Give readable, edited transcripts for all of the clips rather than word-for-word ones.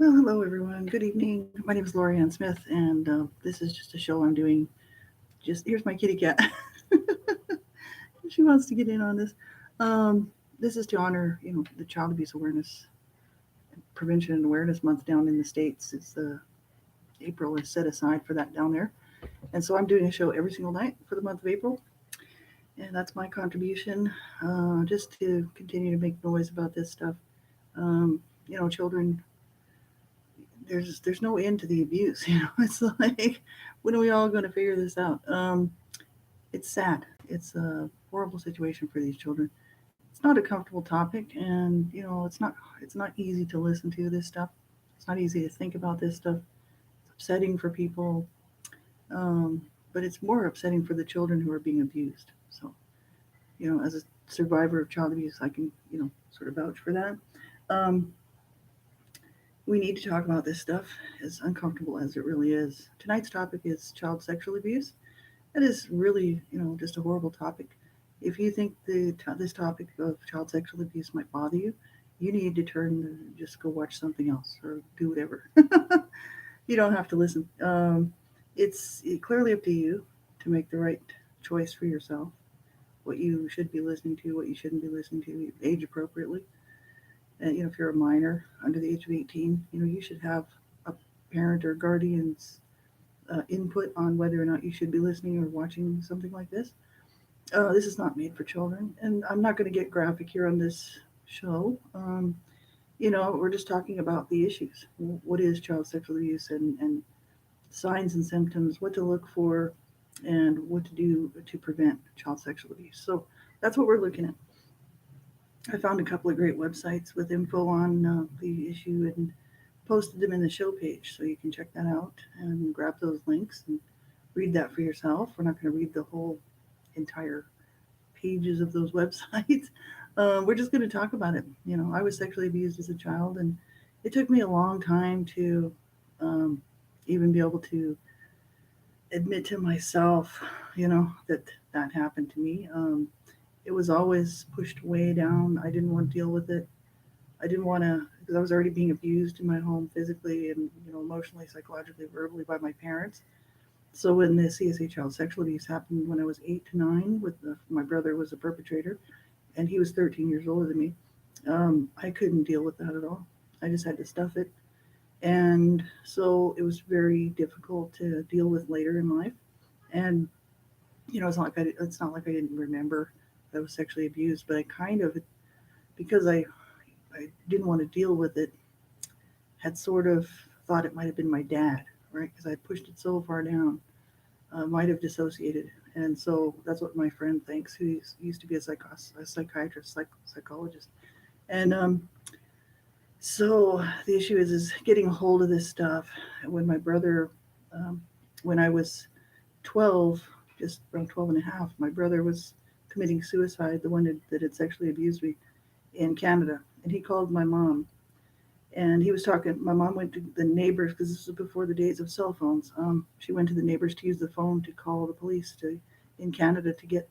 Well, hello everyone. Good evening. My name is Laurie Ann Smith, and this is just a show I'm doing. Just here's my kitty cat. She wants to get in on this. Um, this is to honor, the Child Abuse Awareness, Prevention and Awareness Month down in the states. It's April is set aside for that down there, and so I'm doing a show every single night for the month of April, and that's my contribution, just to continue to make noise about this stuff. Um, children, there's no end to the abuse. It's like, when are we all going to figure this out? It's sad. It's a horrible situation for these children. It's not a comfortable topic, and it's not easy to listen to this stuff. It's not easy to think about this stuff. It's upsetting for people, um, but it's more upsetting for the children who are being abused. So, as a survivor of child abuse, I can sort of vouch for that. Um, we need to talk about this stuff, as uncomfortable as it really is. Tonight's topic is child sexual abuse. That is really, just a horrible topic. If you think this topic of child sexual abuse might bother you, you need to just go watch something else or do whatever. You don't have to listen. It's clearly up to you to make the right choice for yourself. What you should be listening to, what you shouldn't be listening to, age appropriately. And if you're a minor under the age of 18, you should have a parent or guardian's input on whether or not you should be listening or watching something like this. This is not made for children, and I'm not going to get graphic here on this show. We're just talking about the issues. What is child sexual abuse, and signs and symptoms, what to look for, and what to do to prevent child sexual abuse. So that's what we're looking at. I found a couple of great websites with info on the issue and posted them in the show page, so you can check that out and grab those links and read that for yourself. We're not going to read the whole entire pages of those websites. We're just going to talk about it. I was sexually abused as a child, and it took me a long time to um, even be able to admit to myself, that that happened to me. It was always pushed way down. I didn't want to deal with it. I didn't want to, because I was already being abused in my home physically and emotionally, psychologically, verbally by my parents. So when the CSA child sexual abuse happened when I was 8 to 9, my brother was a perpetrator, and he was 13 years older than me. I couldn't deal with that at all. I just had to stuff it, and so it was very difficult to deal with later in life. And it's not like I didn't remember that I was sexually abused, but I kind of, because I didn't want to deal with it, had sort of thought it might have been my dad, right? Because I pushed it so far down, might have dissociated. And so that's what my friend thinks, who used to be a psychiatrist, psychologist. And so the issue is getting a hold of this stuff. When my brother, um, when I was 12, just around 12 and a half, my brother was committing suicide, the one that had sexually abused me in Canada. And he called my mom, and he was talking. My mom went to the neighbors, because this was before the days of cell phones. She went to the neighbors to use the phone to call the police in Canada to get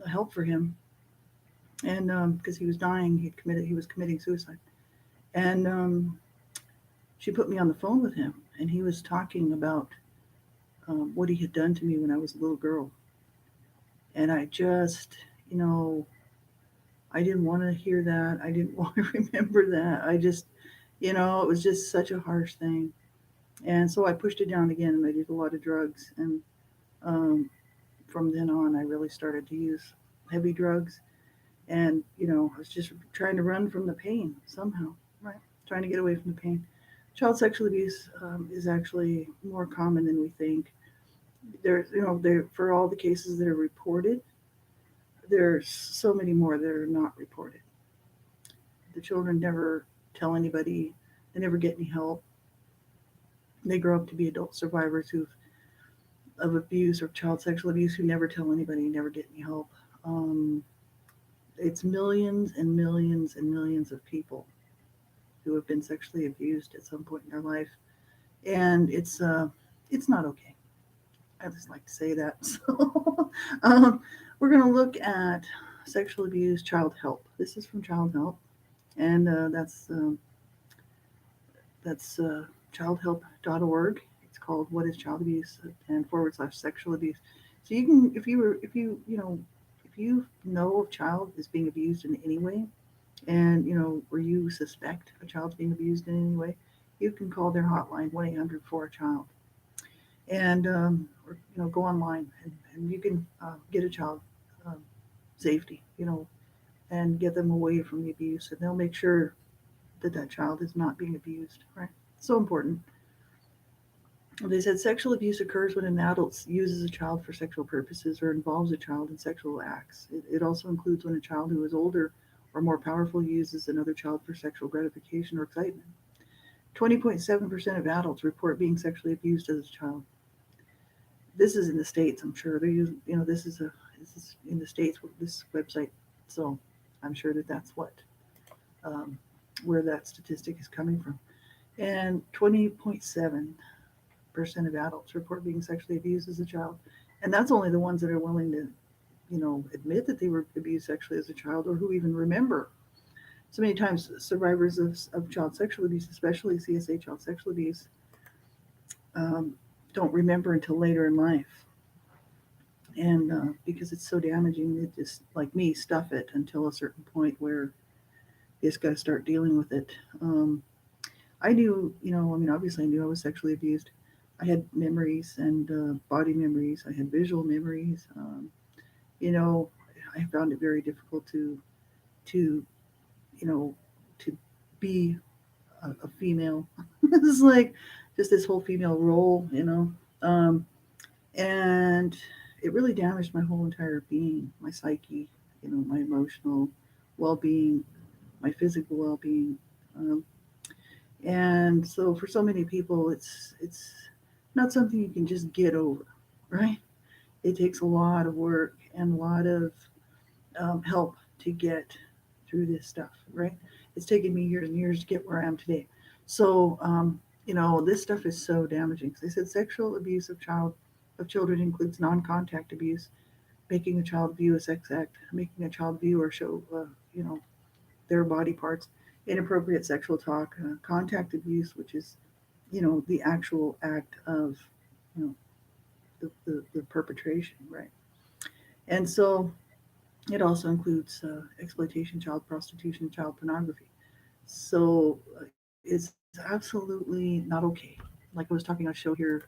help for him, and because he was dying, he was committing suicide, and she put me on the phone with him, and he was talking about what he had done to me when I was a little girl, and I just, you know, I didn't want to hear that. I didn't want to remember that. It was just such a harsh thing. And so I pushed it down again, and I did a lot of drugs. And um, from then on, I really started to use heavy drugs. And, I was just trying to run from the pain somehow, right? Trying to get away from the pain. Child sexual abuse is actually more common than we think. For all the cases that are reported, there's so many more that are not reported. The children never tell anybody. They never get any help. They grow up to be adult survivors of abuse or child sexual abuse who never tell anybody, never get any help. Um, it's millions and millions and millions of people who have been sexually abused at some point in their life, and it's not okay. I just like to say that. So, we're going to look at sexual abuse, child help. This is from Child Help, and that's That's childhelp.org. It's called "What is Child Abuse?" and /sexual abuse. So you can, if if you know a child is being abused in any way, and or you suspect a child's being abused in any way, you can call their hotline 1-800 for a child, and or, go online, and you can get a child um, safety, and get them away from the abuse, and they'll make sure that that child is not being abused. Right? So important. They said sexual abuse occurs when an adult uses a child for sexual purposes or involves a child in sexual acts. It also includes when a child who is older or more powerful uses another child for sexual gratification or excitement. 20.7% of adults report being sexually abused as a child. This is in the states, I'm sure. They use, this is in the states with this website, so I'm sure that that's um, where that statistic is coming from. And 20.7% of adults report being sexually abused as a child, and that's only the ones that are willing to, admit that they were abused sexually as a child, or who even remember. So many times, survivors of child sexual abuse, especially CSA child sexual abuse, um, don't remember until later in life. And because it's so damaging, they just, like me, stuff it until a certain point where you just got to start dealing with it. I knew, obviously I knew I was sexually abused. I had memories and body memories. I had visual memories. You know, I found it very difficult to, you know, to be a female. It's like just this whole female role. Um, and it really damaged my whole entire being, my psyche, my emotional well-being, my physical well-being. Um, and so for so many people, it's not something you can just get over, right? It takes a lot of work and a lot of help to get through this stuff, right? It's taken me years and years to get where I am today. So, this stuff is so damaging. They said sexual abuse of children includes non-contact abuse, making a child view a sex act, making a child view or show, you know, their body parts, inappropriate sexual talk, contact abuse, which is, the actual act of, you know, the perpetration, right? And so it also includes exploitation, child prostitution, child pornography. So it's absolutely not okay. Like I was talking on a show here,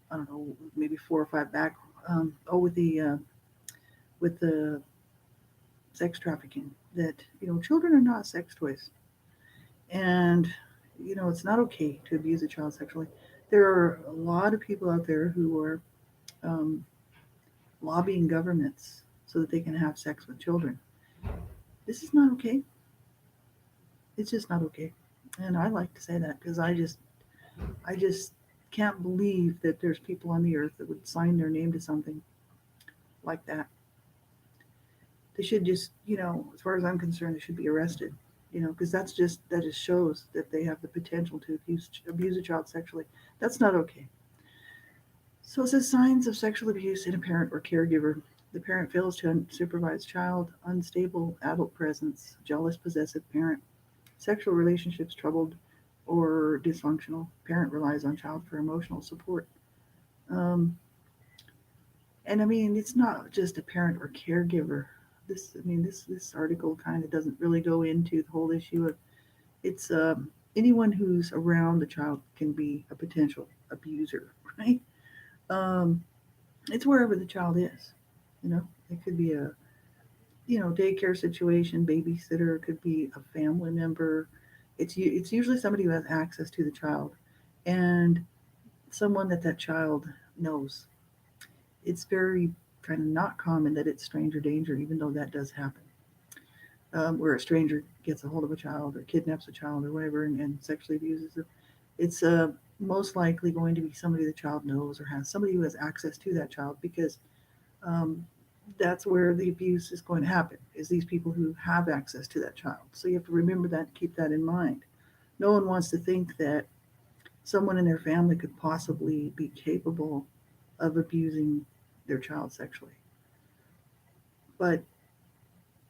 I don't know, maybe 4 or 5 back. With the sex trafficking, that children are not sex toys, and it's not okay to abuse a child sexually. There are a lot of people out there who are um, lobbying governments so that they can have sex with children. This is not okay. It's just not okay. And I like to say that because I just can't believe that there's people on the earth that would sign their name to something like that. They should just, as far as I'm concerned, they should be arrested. Because that just shows that they have the potential to abuse a child sexually. That's not okay. So it says signs of sexual abuse in a parent or caregiver. The parent fails to supervise child, unstable adult presence, jealous possessive parent, sexual relationships troubled or dysfunctional. Parent relies on child for emotional support. Um, and I mean, it's not just a parent or caregiver. This article kind of doesn't really go into the whole issue of it's anyone who's around the child can be a potential abuser, right? Um, it's wherever the child is. It could be a daycare situation, babysitter. It could be a family member. It's usually somebody who has access to the child, and someone that child knows. It's very kind of not common that it's stranger danger, even though that does happen. Where a stranger gets a hold of a child or kidnaps a child or whatever and sexually abuses it. It's most likely going to be somebody the child knows or has somebody who has access to that child, because um, that's where the abuse is going to happen, is these people who have access to that child. So you have to remember that, keep that in mind. No one wants to think that someone in their family could possibly be capable of abusing their child sexually. But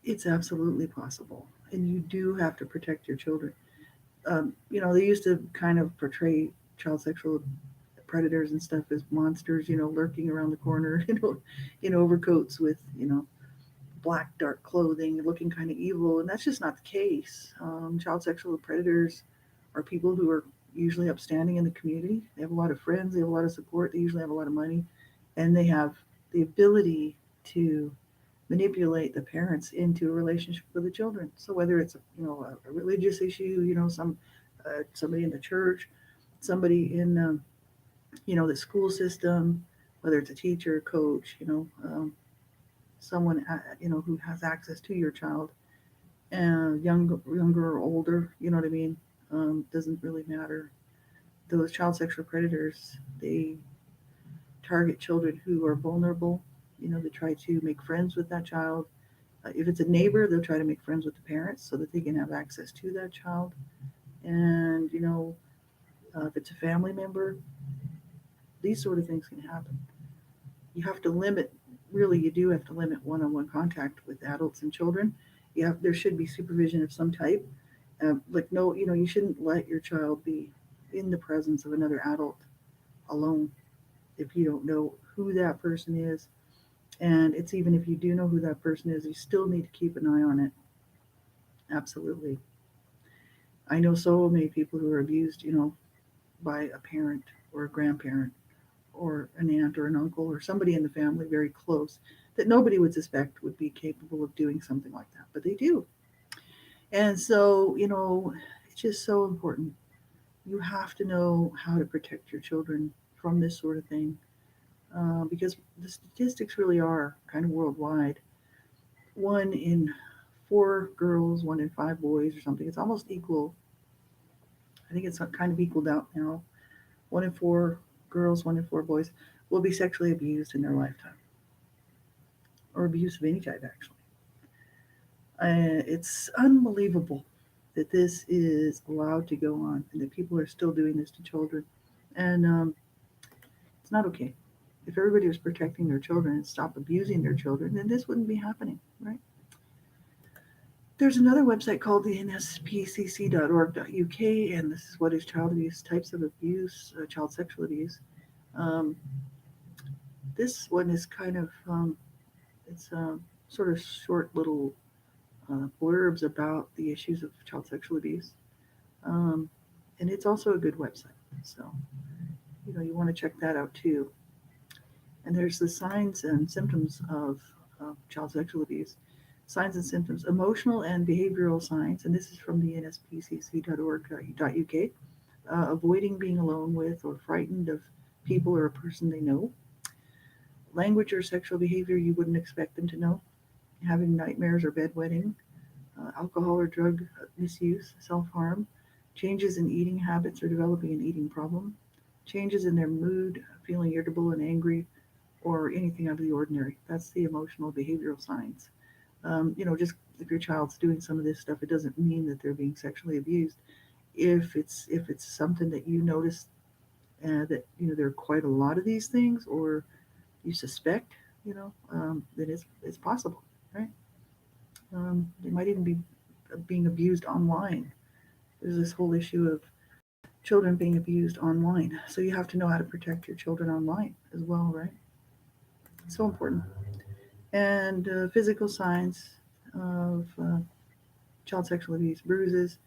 it's absolutely possible. And you do have to protect your children. They used to kind of portray child sexual predators and stuff as monsters, lurking around the corner, in overcoats with, black, dark clothing, looking kind of evil. And that's just not the case. Child sexual predators are people who are usually upstanding in the community. They have a lot of friends, they have a lot of support, they usually have a lot of money, and they have the ability to manipulate the parents into a relationship with the children. So whether it's a religious issue, somebody in the church, somebody in the school system, whether it's a teacher, coach, someone who has access to your child, younger or older, you know what I mean. Doesn't really matter. Those child sexual predators, they target children who are vulnerable. They try to make friends with that child. If it's a neighbor, they'll try to make friends with the parents so that they can have access to that child. And if it's a family member, these sort of things can happen. You have to limit. Really, you do have to limit one-on-one contact with adults and children. There should be supervision of some type. Like no, you shouldn't let your child be in the presence of another adult alone if you don't know who that person is. And it's even if you do know who that person is, you still need to keep an eye on it. Absolutely. I know so many people who are abused, by a parent or a grandparent or an aunt or an uncle or somebody in the family very close that nobody would suspect would be capable of doing something like that, but they do. And so, it's just so important. You have to know how to protect your children from this sort of thing, because the statistics really are kind of worldwide. One in four girls, one in five boys, or something. It's almost equal. I think it's kind of equaled out now. One in four girls, one in four boys will be sexually abused in their lifetime, or abuse of any type, actually. It's unbelievable that this is allowed to go on and that people are still doing this to children. And it's not okay. If everybody was protecting their children and stopped abusing their children, then this wouldn't be happening, right? There's another website called the nspcc.org.uk, and this is what is child abuse, types of abuse, child sexual abuse. Um, this one is kind of, it's sort of short little blurbs about the issues of child sexual abuse. Um, and it's also a good website. So, you want to check that out too. And there's the signs and symptoms of child sexual abuse. Signs and symptoms, emotional and behavioral signs, and this is from the nspcc.org.uk. Avoiding being alone with or frightened of people or a person they know. Language or sexual behavior you wouldn't expect them to know. Having nightmares or bedwetting. Alcohol or drug misuse, self harm. Changes in eating habits or developing an eating problem. Changes in their mood, feeling irritable and angry, or anything out of the ordinary. That's the emotional behavioral signs. Just if your child's doing some of this stuff, it doesn't mean that they're being sexually abused. If it's something that you notice that there are quite a lot of these things, or you suspect, that it's possible, right? They might even be being abused online. There's this whole issue of children being abused online, so you have to know how to protect your children online as well, right? It's so important. And physical signs of child sexual abuse: bruises,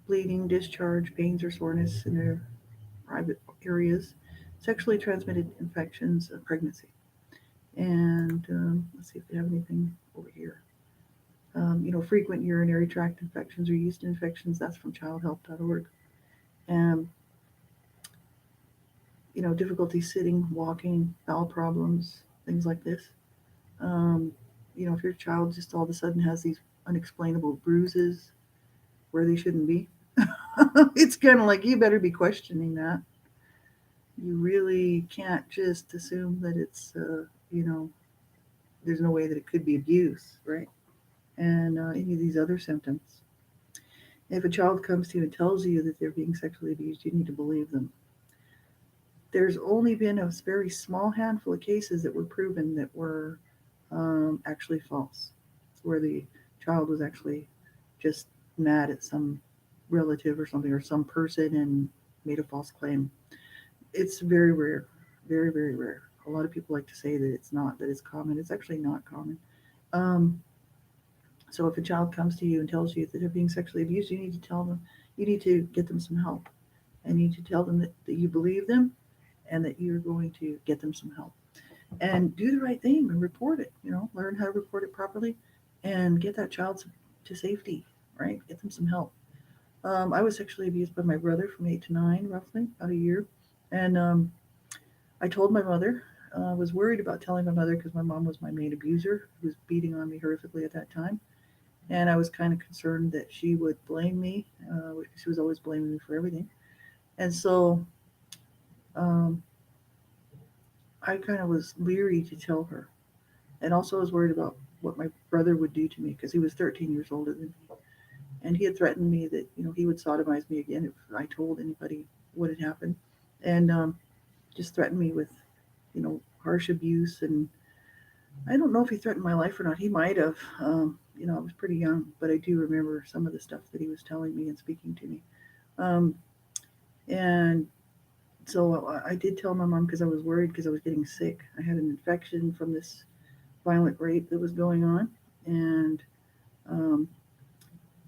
bleeding, discharge, pains or soreness in their private areas, sexually transmitted infections, pregnancy. And let's see if they have anything over here. Frequent urinary tract infections or yeast infections. That's from childhelp.org. And difficulty sitting, walking, bowel problems, things like this. Um, if your child just all of a sudden has these unexplainable bruises where they shouldn't be, it's kind of like you better be questioning that. You really can't just assume that it's, there's no way that it could be abuse, right? And any of these other symptoms. If a child comes to you and tells you that they're being sexually abused, you need to believe them. There's only been a very small handful of cases that were proven that were actually false, where the child was actually just mad at some relative or something or some person and made a false claim. It's very rare, very, very rare. A lot of people like to say that it's not, that it's common. It's actually not common. Um, so if a child comes to you and tells you that they're being sexually abused, you need to tell them, you need to get them some help. And you need to tell them that you believe them and that you're going to get them some help. And do the right thing and report it, learn how to report it properly and get that child to safety, right? Get them some help. I was sexually abused by my brother from 8 to 9, roughly, about a year. And I told my mother. I was worried about telling my mother because my mom was my main abuser who was beating on me horrifically at that time. And I was kind of concerned that she would blame me. She was always blaming me for everything. And so um, I kind of was leery to tell her. And also I was worried about what my brother would do to me because he was 13 years older than me. And he had threatened me that, he would sodomize me again if I told anybody what had happened. And just threatened me with, harsh abuse. And I don't know if he threatened my life or not. He might have. I was pretty young, but I do remember some of the stuff that he was telling me and speaking to me. Um, and so I did tell my mom because I was worried because I was getting sick. I had an infection from this violent rape that was going on, and um,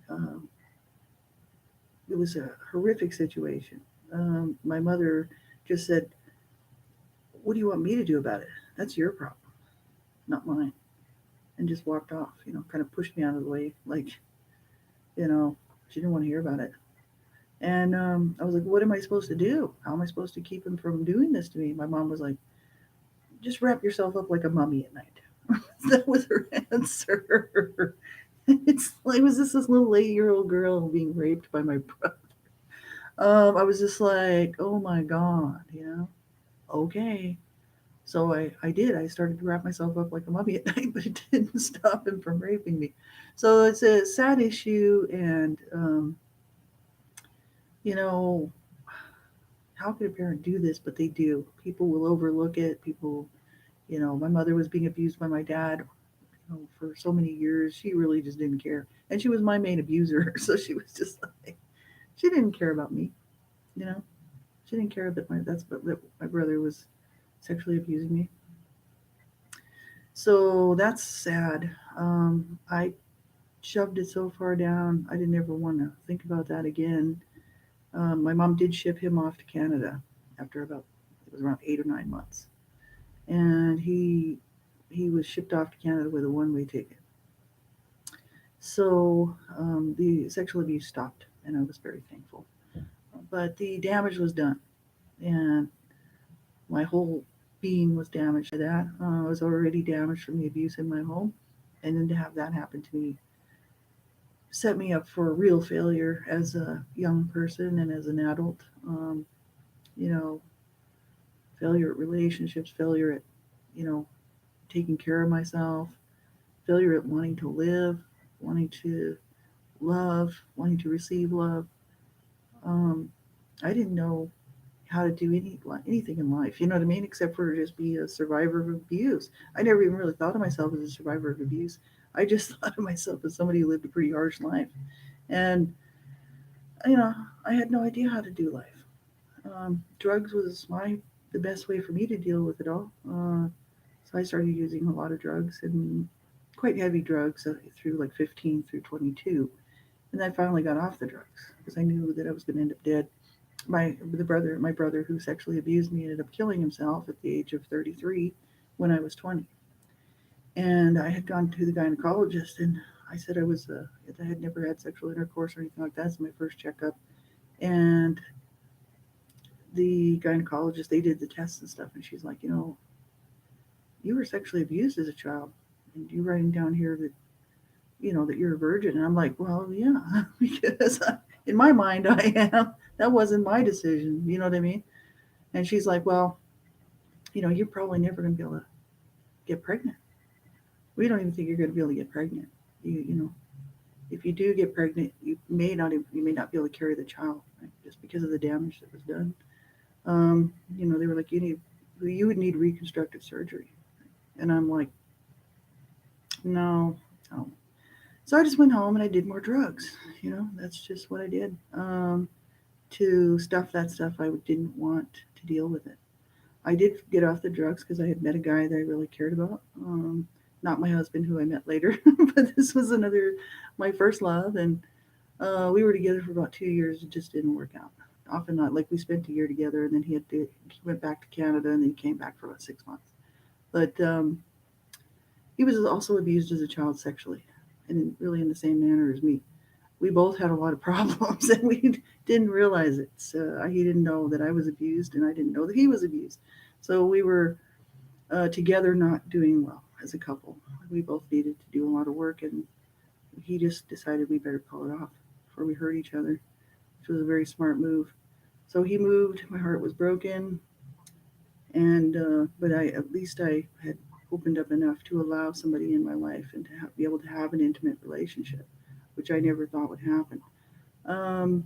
uh, it was a horrific situation. My mother just said, "What do you want me to do about it? That's your problem, not mine," and just walked off. Kind of pushed me out of the way, like you know, she didn't want to hear about it. And I was like, "What am I supposed to do? How am I supposed to keep him from doing this to me?" My mom was like, "Just wrap yourself up like a mummy at night." That was her answer. It's like, was this little 8-year-old girl being raped by my brother? I was just like, oh my God, okay. So I did. I started to wrap myself up like a mummy at night, but it didn't stop him from raping me. So it's a sad issue, and you know, how could a parent do this? But they do. People will overlook it. My mother was being abused by my dad, for so many years. She really just didn't care, and she was my main abuser, so she was just like, she didn't care about me. You know, she didn't care that my brother was sexually abusing me. So that's sad. I shoved it so far down. I didn't ever want to think about that again. My mom did ship him off to Canada after it was around 8 or 9 months, and he was shipped off to Canada with a one-way ticket. So the sexual abuse stopped, and I was very thankful. But the damage was done, and my whole being was damaged by that. I was already damaged from the abuse in my home, and then to have that happen to me set me up for a real failure as a young person and as an adult. Um, you know, Failure at relationships, failure at, you know, taking care of myself, failure at wanting to live, wanting to love, wanting to receive love. Um, I didn't know how to do anything in life, you know what I mean, except for just be a survivor of abuse. I never even really thought of myself as a survivor of abuse. I just thought of myself as somebody who lived a pretty harsh life, and you know, I had no idea how to do life. Drugs was the best way for me to deal with it all. So I started using a lot of drugs and quite heavy drugs through like 15 through 22, and I finally got off the drugs because I knew that I was going to end up dead. My brother who sexually abused me ended up killing himself at the age of 33 when I was 20. And I had gone to the gynecologist, and I said I had never had sexual intercourse or anything like that. It's my first checkup. And the gynecologist, they did the tests and stuff, and she's like, you were sexually abused as a child, and you writing down here that that you're a virgin. And I'm like, well, yeah, because in my mind I am. That wasn't my decision. You know what I mean? And she's like, well, you're probably never going to be able to get pregnant. We don't even think you're going to be able to get pregnant. If you do get pregnant, you may not be able to carry the child, right? Just because of the damage that was done. They were like, you would need reconstructive surgery, and I'm like, no, no. So I just went home and I did more drugs, that's just what I did. To stuff that stuff I didn't want to deal with it. I did get off the drugs because I had met a guy that I really cared about. Not my husband, who I met later, but this was my first love, and we were together for about 2 years. It just didn't work out. Often not. Like we spent a year together, and then he went back to Canada, and then he came back for about 6 months. But he was also abused as a child sexually, and really in the same manner as me. We both had a lot of problems, and we didn't realize it. So he didn't know that I was abused, and I didn't know that he was abused. So we were together not doing well as a couple. We both needed to do a lot of work, and he just decided we better call it off before we hurt each other, which was a very smart move. So he moved. My heart was broken, and but at least I had opened up enough to allow somebody in my life and to be able to have an intimate relationship, which I never thought would happen. Um,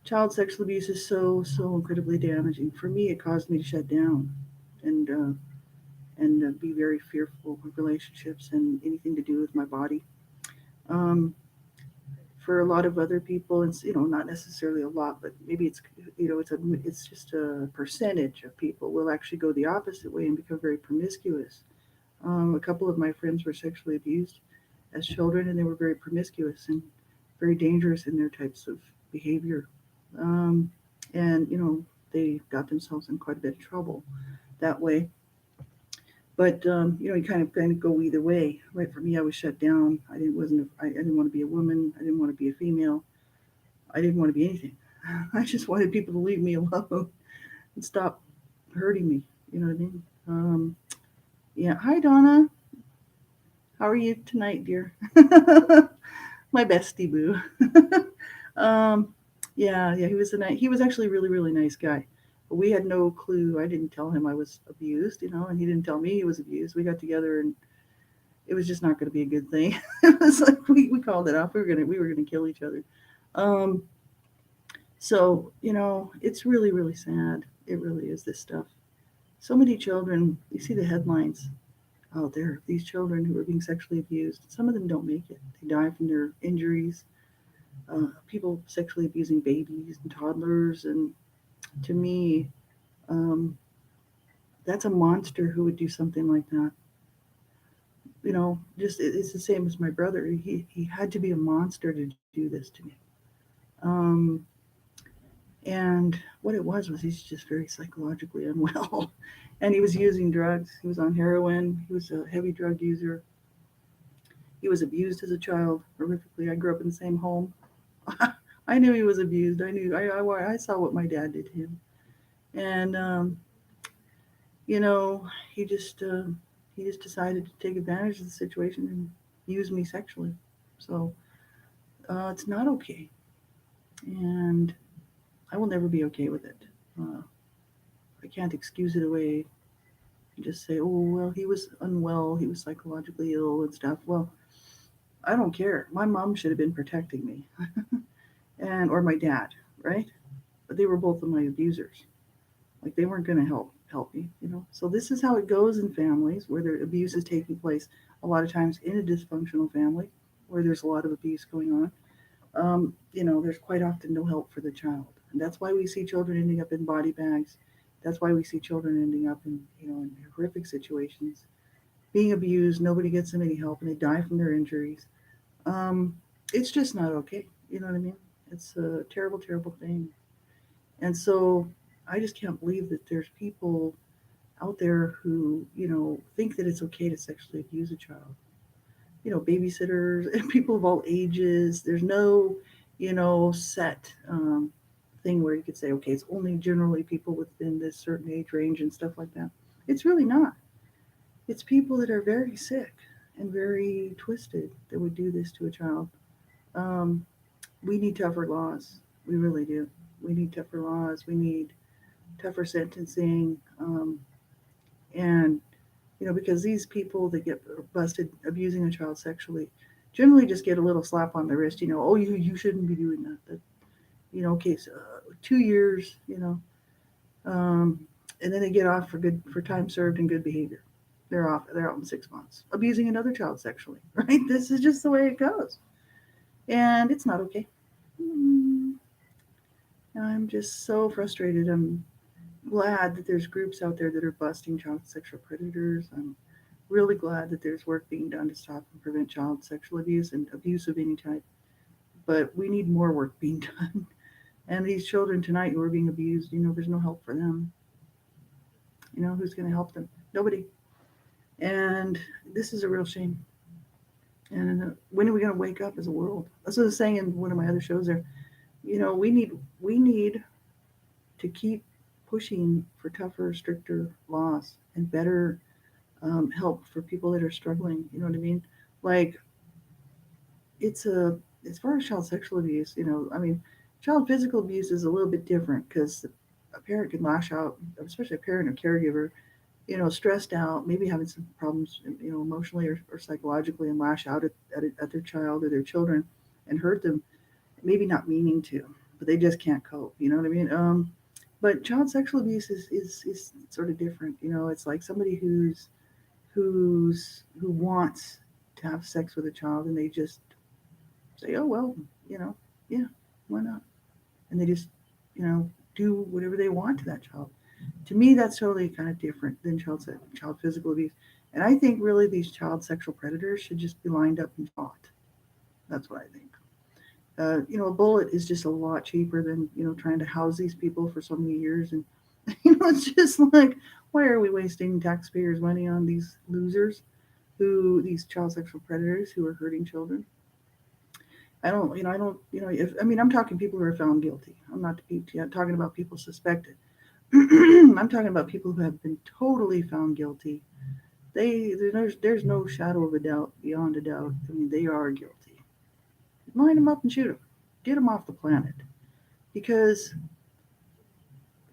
Child sexual abuse is so incredibly damaging. For me, it caused me to shut down and be very fearful of relationships and anything to do with my body. Um, for a lot of other people, it's not necessarily a lot, but maybe it's just a percentage of people will actually go the opposite way and become very promiscuous. A couple of my friends were sexually abused as children, and they were very promiscuous and very dangerous in their types of behavior. Um, and they got themselves in quite a bit of trouble that way. But you kind of go either way. Right, for me, I was shut down. I didn't want to be a woman. I didn't want to be a female. I didn't want to be anything. I just wanted people to leave me alone and stop hurting me. You know what I mean? Yeah. Hi, Donna. How are you tonight, dear? My bestie boo. um, yeah. He was actually a really really nice guy. But we had no clue. I didn't tell him I was abused, and he didn't tell me he was abused. We got together, and it was just not going to be a good thing. It was like we called it off. We were gonna kill each other. Um, so it's really really sad. It really is, this stuff. So many children. You see the headlines out there. These children who are being sexually abused. Some of them don't make it. They die from their injuries. People sexually abusing babies and toddlers, and to me, um, that's a monster who would do something like that. Just it's the same as my brother. He had to be a monster to do this to me. Um, and what it was he's just very psychologically unwell, and he was using drugs. He was on heroin. He was a heavy drug user. He was abused as a child horrifically. I grew up in the same home. I knew he was abused. I knew. I saw what my dad did to him, and you know, he just uh, he just decided to take advantage of the situation and use me sexually. So it's not okay, and I will never be okay with it. Uh, I can't excuse it away and just say, "Oh well, he was unwell. He was psychologically ill and stuff." Well, I don't care. My mom should have been protecting me, and or my dad, right? But they were both of my abusers. Like they weren't going to help me. So this is how it goes in families where the abuse is taking place. A lot of times in a dysfunctional family where there's a lot of abuse going on. There's quite often no help for the child, and that's why we see children ending up in body bags. That's why we see children ending up in horrific situations, being abused. Nobody gets them any help, and they die from their injuries. Um, it's just not okay. You know what I mean? It's a terrible, terrible thing. And so I just can't believe that there's people out there who, think that it's okay to sexually abuse a child. Babysitters and people of all ages. There's no, set thing where you could say, okay, it's only generally people within this certain age range and stuff like that. It's really not. It's people that are very sick and very twisted that would do this to a child. Um, we need tougher laws. We really do. We need tougher laws. We need tougher sentencing. And because these people that get busted abusing a child sexually generally just get a little slap on the wrist. Oh, you shouldn't be doing that. Okay, so 2 years. Um, and then they get off for time served and good behavior. They're out in 6 months abusing another child sexually. Right? This is just the way it goes. and it's not okay. Mm, I'm just so frustrated. I'm glad that there's groups out there that are busting child sexual predators. I'm really glad that there's work being done to stop and prevent child sexual abuse and abuse of any type. But we need more work being done. And these children tonight who are being abused, there's no help for them. Who's going to help them? Nobody. And this is a real shame. And when are we going to wake up as a world? That's what I was saying in one of my other shows there. We need to keep pushing for tougher, stricter laws and better help for people that are struggling. You know what I mean? Like it's a as far as child sexual abuse, I mean, child physical abuse is a little bit different because a parent can lash out, especially a parent or caregiver, stressed out, maybe having some problems, emotionally or psychologically, and lash out at their child or their children and hurt them, maybe not meaning to, but they just can't cope. You know what I mean? But child sexual abuse is sort of different. It's like somebody who wants to have sex with a child and they just say, oh well, you know, yeah, why not? And they just, you know, do whatever they want to that child. To me, that's totally kind of different than child physical abuse. And I think really these child sexual predators should just be lined up and fought. That's what I think. A bullet is just a lot cheaper than trying to house these people for so many years, and it's just like, why are we wasting taxpayers' money on these losers, these child sexual predators who are hurting children? I don't, if I mean, I'm talking people who are found guilty. I'm not talking about people suspected. I'm talking about people who have been totally found guilty. There's no shadow of a doubt, beyond a doubt. I mean, they are guilty. Line them up and shoot them. Get them off the planet. Because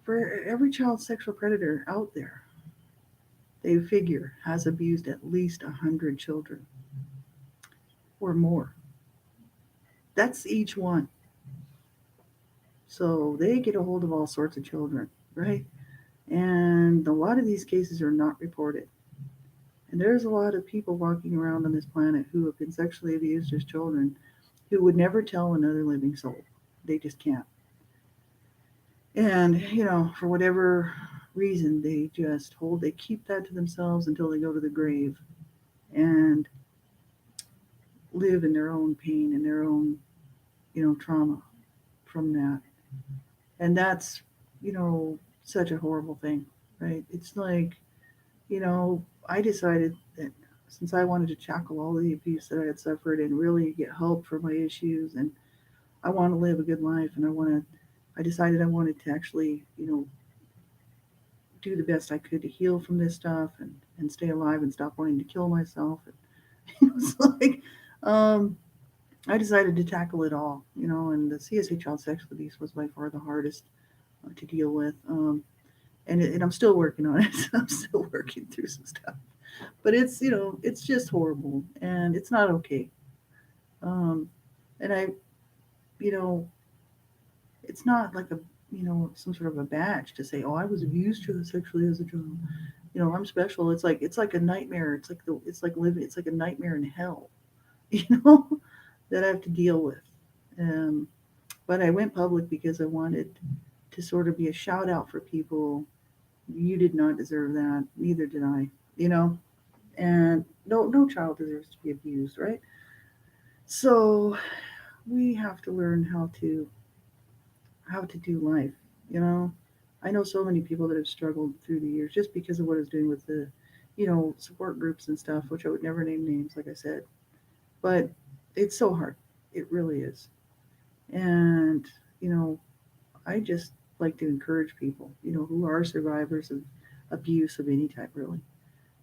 for every child sexual predator out there, they figure has abused at least 100 children or more. That's each one. So they get a hold of all sorts of children, right? And a lot of these cases are not reported. And there's a lot of people walking around on this planet who have been sexually abused as children who would never tell another living soul. They just can't. And, for whatever reason, they keep that to themselves until they go to the grave and live in their own pain and their own, trauma from that. And that's, such a horrible thing, right? It's like, I decided that since I wanted to tackle all the abuse that I had suffered and really get help for my issues, and I want to live a good life, and I decided I wanted to actually, do the best I could to heal from this stuff and stay alive and stop wanting to kill myself. And it's like, um, I decided to tackle it all, and the CSA child sexual abuse was by far the hardest to deal with. And I'm still working on it. I'm still working through some stuff, but it's just horrible and it's not okay. Um, and you know, it's not like some sort of a badge to say, oh, I was abused sexually as a child. I'm special. It's like a nightmare. It's like living. It's like a nightmare in hell. You know, that I have to deal with. Um, but I went public because I wanted to sort of be a shout out for people. You did not deserve that. Neither did I. You know, and no child deserves to be abused, right? So we have to learn how to do life. You know, I know so many people that have struggled through the years just because of what I was doing with the, support groups and stuff, which I would never name names, like I said. But it's so hard. It really is. And, you know, I just like to encourage people, who are survivors of abuse of any type, really,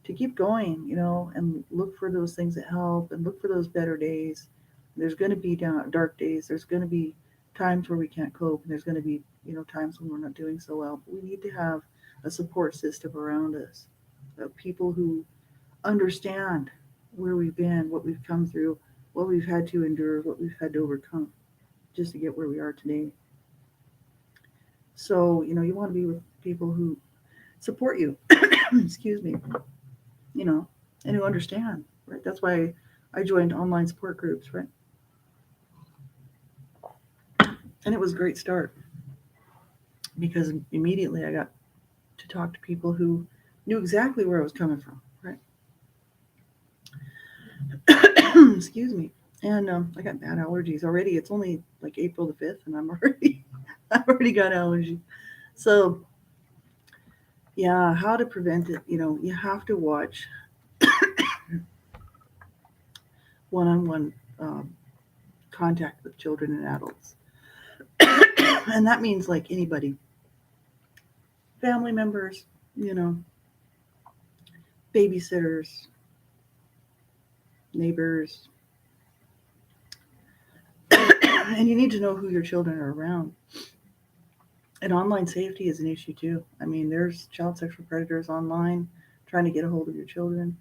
to keep going, and look for those things that help and look for those better days. There's going to be dark days. There's going to be times where we can't cope. And there's going to be, times when we're not doing so well. But we need to have a support system around us of people who understand where we've been, what we've come through, what we've had to endure, what we've had to overcome just to get where we are today. So, you want to be with people who support you, excuse me, you know, and who understand, right? That's why I joined online support groups, right? And it was a great start because immediately I got to talk to people who knew exactly where I was coming from, right? Excuse me. And I got bad allergies already. It's only like April the 5th, and I've already got allergies. So yeah, how to prevent it? You have to watch one-on-one um, contact with children and adults, and that means like anybody, family members, you know, babysitters, neighbors, and you need to know who your children are around. And online safety is an issue too. I mean, there's child sexual predators online trying to get a hold of your children,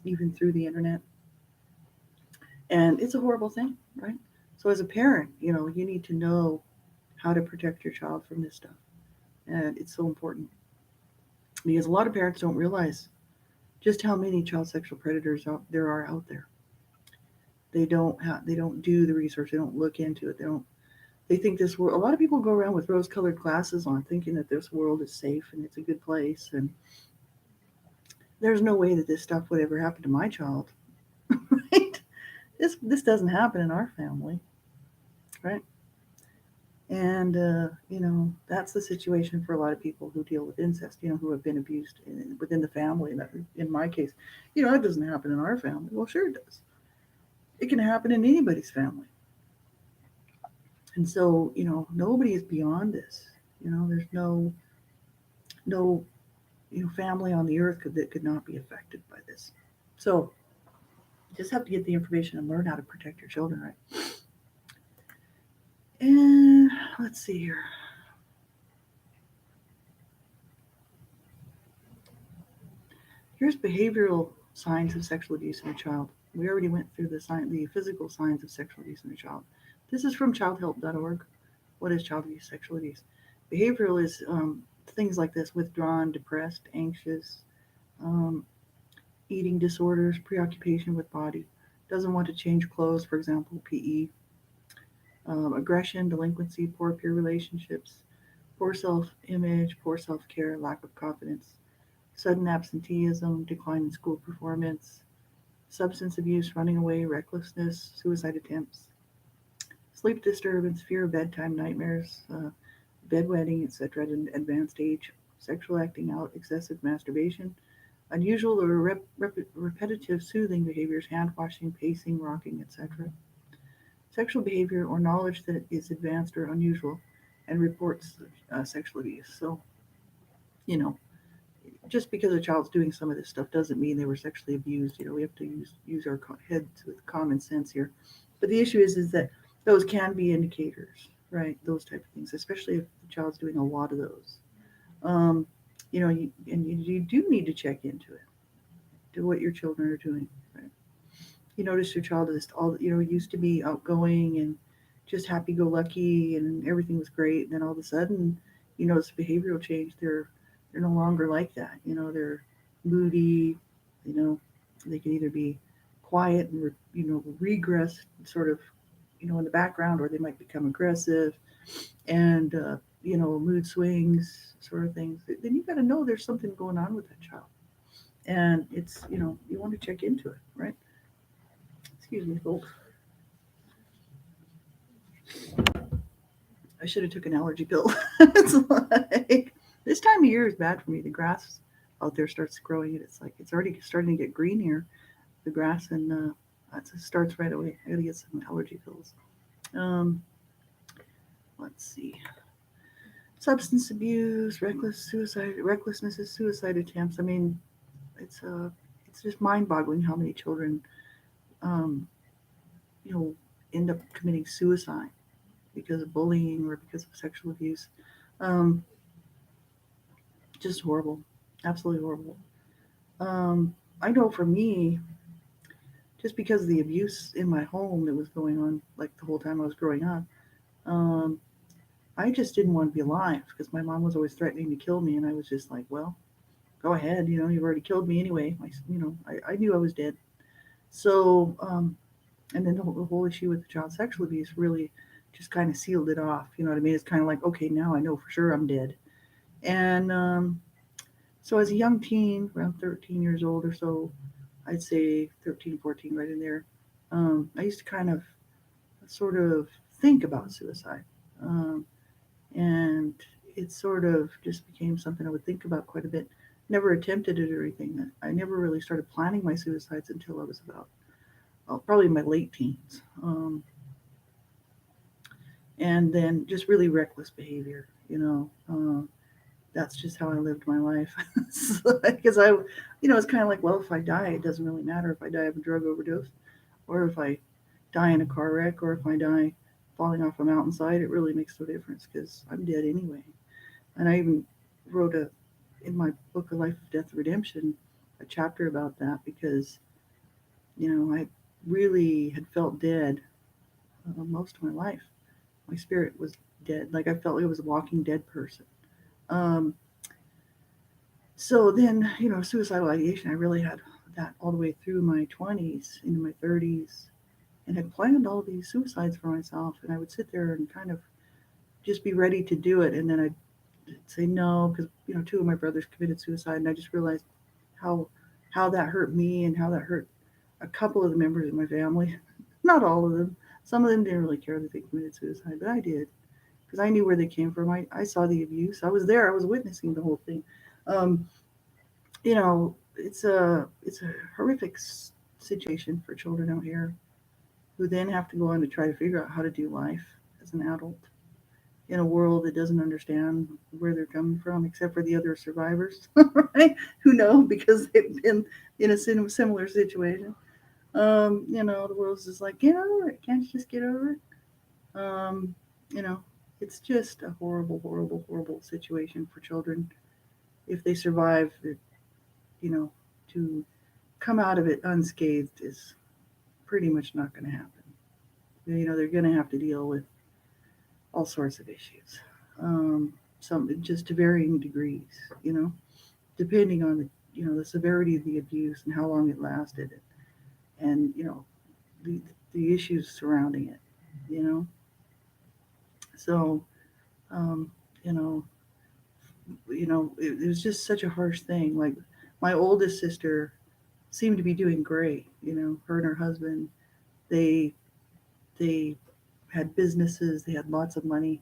even through the internet, and it's a horrible thing, right? So as a parent, you need to know how to protect your child from this stuff, and it's so important because a lot of parents don't realize just how many child sexual predators there are out there. They don't do the research. They don't look into it. They think this world. A lot of people go around with rose-colored glasses on, thinking that this world is safe and it's a good place. And there's no way that this stuff would ever happen to my child, right? This doesn't happen in our family, right? And that's the situation for a lot of people who deal with incest. Who have been abused within the family. And in my case, it doesn't happen in our family. Well, sure it does. It can happen in anybody's family. And so, nobody is beyond this. There's no family on the earth that could not be affected by this. So you just have to get the information and learn how to protect your children, right? And let's see here. Here's behavioral signs of sexual abuse in a child. We already went through the physical signs of sexual abuse in a child. This is from childhelp.org. What is child abuse, sexual abuse? Behavioral is things like this: withdrawn, depressed, anxious, um, eating disorders, preoccupation with body, doesn't want to change clothes, for example, PE, aggression, delinquency, poor peer relationships, poor self image, poor self care, lack of confidence, sudden absenteeism, decline in school performance, substance abuse, running away, recklessness, suicide attempts, sleep disturbance, fear of bedtime, nightmares, bedwetting, etc. at an advanced age, sexual acting out, excessive masturbation, unusual or repetitive soothing behaviors, hand washing, pacing, rocking, etc. Sexual behavior or knowledge that is advanced or unusual, and reports sexual abuse. So, you know, just because a child's doing some of this stuff doesn't mean they were sexually abused. We have to use our heads with common sense here. But the issue is that those can be indicators, right? Those type of things, especially if the child's doing a lot of those. Um, you do need to check into it, to what your children are doing. Right? You notice your child is used to be outgoing and just happy-go-lucky and everything was great, and then all of a sudden you notice behavioral change. They're no longer like that. They're moody. you know they can either be quiet and regress sort of in the background, or they might become aggressive and mood swings, sort of things. Then you got to know there's something going on with that child, and it's you want to check into it, right? Excuse me, folks. I should have took an allergy pill. It's like this time of year is bad for me. The grass out there starts growing, and it's like it's already starting to get green here. The grass, and it starts right away. I gotta get some allergy pills. Um, let's see. Substance abuse, recklessness is suicide attempts. I mean, it's just mind-boggling how many children, um, you know, end up committing suicide because of bullying or because of sexual abuse. Um, just horrible, absolutely horrible. I know for me, just because of the abuse in my home that was going on like the whole time I was growing up, um, I just didn't want to be alive because my mom was always threatening to kill me, and I was just like, well, go ahead, you've already killed me anyway. I knew I was dead. So, and then the whole issue with the child sexual abuse really just kind of sealed it off. You know what I mean? It's kind of like, okay, now I know for sure I'm dead. And so as a young teen, around 13 years old or so, I'd say 13, 14, right in there, I used to kind of sort of think about suicide. Um, and it sort of just became something I would think about quite a bit. Never attempted it or anything. I never really started planning my suicides until I was about, well, probably in my late teens. And then just really reckless behavior, you know. That's just how I lived my life. Because it's kind of like, well, if I die, it doesn't really matter if I die of a drug overdose or if I die in a car wreck or if I die falling off a mountainside. It really makes no difference because I'm dead anyway. And I even wrote in my book, A Life of Death Redemption, a chapter about that because, I really had felt dead most of my life. My spirit was dead. Like I felt like I was a walking dead person. Um, so then, suicidal ideation, I really had that all the way through my 20s, into my 30s, and had planned all these suicides for myself. And I would sit there and kind of just be ready to do it. And then I'd say no, because, two of my brothers committed suicide. And I just realized how, how that hurt me and how that hurt a couple of the members of my family. Not all of them. Some of them didn't really care that they committed suicide, but I did because I knew where they came from. I saw the abuse. I was there. I was witnessing the whole thing. Um, it's a horrific situation for children out here who then have to go on to try to figure out how to do life as an adult in a world that doesn't understand where they're coming from, except for the other survivors, right? Who know because they've been in a similar situation. The world's just like, get over it. Can't you just get over it? Um, you know, it's just a horrible, horrible, horrible situation for children. If they survive, you know, to come out of it unscathed is pretty much not going to happen. They're going to have to deal with all sorts of issues, some just to varying degrees. You know, depending on the severity of the abuse and how long it lasted, and the the issues surrounding it. You know, so um, you know, it was just such a harsh thing. Like my oldest sister seemed to be doing great. Her and her husband, they they had businesses, they had lots of money,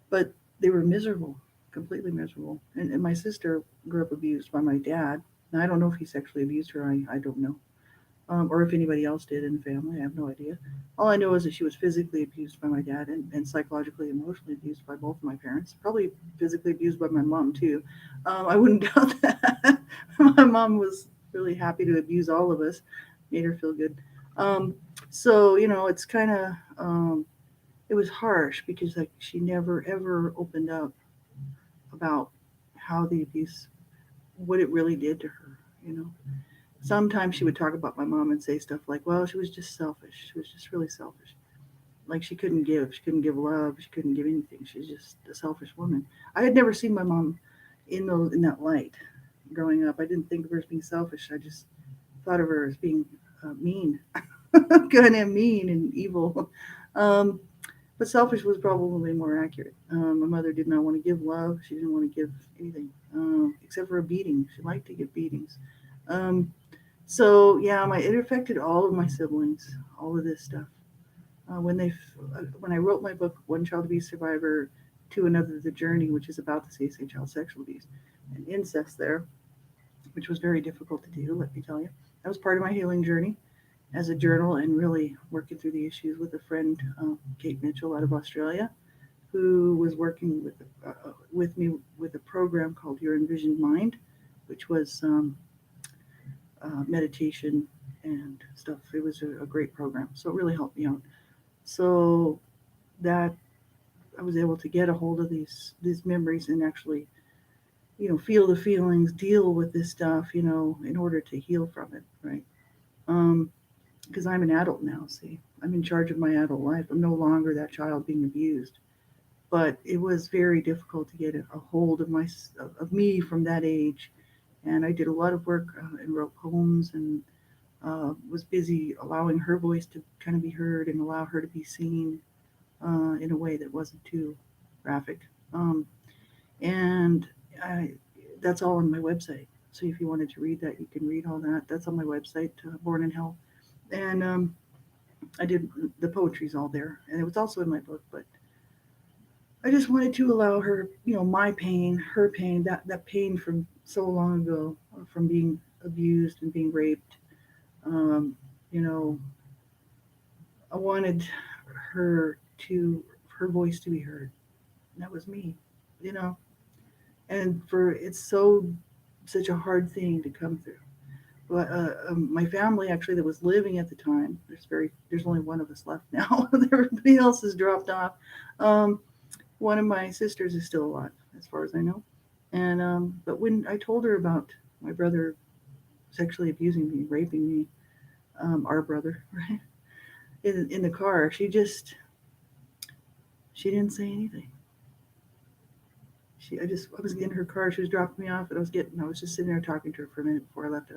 but they were miserable, completely miserable. And my sister grew up abused by my dad. And I don't know if he sexually abused her. I don't know. Or if anybody else did in the family. I have no idea. All I know is that she was physically abused by my dad and psychologically, emotionally abused by both of my parents. Probably physically abused by my mom, too. I wouldn't doubt that. My mom was really happy to abuse all of us, made her feel good. Um, so, it's kind of, it was harsh because like she never ever opened up about how the abuse, what it really did to her. You know, sometimes she would talk about my mom and say stuff like, "Well, she was just selfish. She was just really selfish. Like she couldn't give love, she couldn't give anything. She's just a selfish woman." I had never seen my mom in that light growing up. I didn't think of her as being selfish. I just thought of her as being mean, kind of mean and evil. Um, But selfish was probably more accurate. My mother did not want to give love. She didn't want to give anything except for a beating. She liked to give beatings. Um, so yeah, it affected all of my siblings. All of this stuff. When I wrote my book, One Child Abuse Survivor to Another: The Journey, which is about the CSA child sexual abuse and incest there, which was very difficult to do. Let me tell you, that was part of my healing journey as a journal and really working through the issues with a friend, Kate Mitchell out of Australia, who was working with me with a program called Your Envisioned Mind, which was meditation and stuff. It was a great program, so it really helped me out. So that I was able to get a hold of these memories and actually, feel the feelings, deal with this stuff, in order to heal from it, right? Um, because I'm an adult now. See, I'm in charge of my adult life. I'm no longer that child being abused. But it was very difficult to get a hold of me from that age, and I did a lot of work and wrote poems and was busy allowing her voice to kind of be heard and allow her to be seen. in a way that wasn't too graphic. Um, and I, that's all on my website. So if you wanted to read that, you can read all that. That's on my website, Born in Hell. And I did the poetry's all there, and it was also in my book. But I just wanted to allow her, my pain, her pain, that pain from so long ago, from being abused and being raped. Um, you know, I wanted her to her voice to be heard. And that was me, you know. And for it's such a hard thing to come through. But my family actually that was living at the time, there's only one of us left now. Everybody else has dropped off. Um, One of my sisters is still alive, as far as I know. And but when I told her about my brother sexually abusing me, raping me, our brother, right, in the car, she didn't say anything. I was in her car. She was dropping me off, and I was just sitting there talking to her for a minute before I left.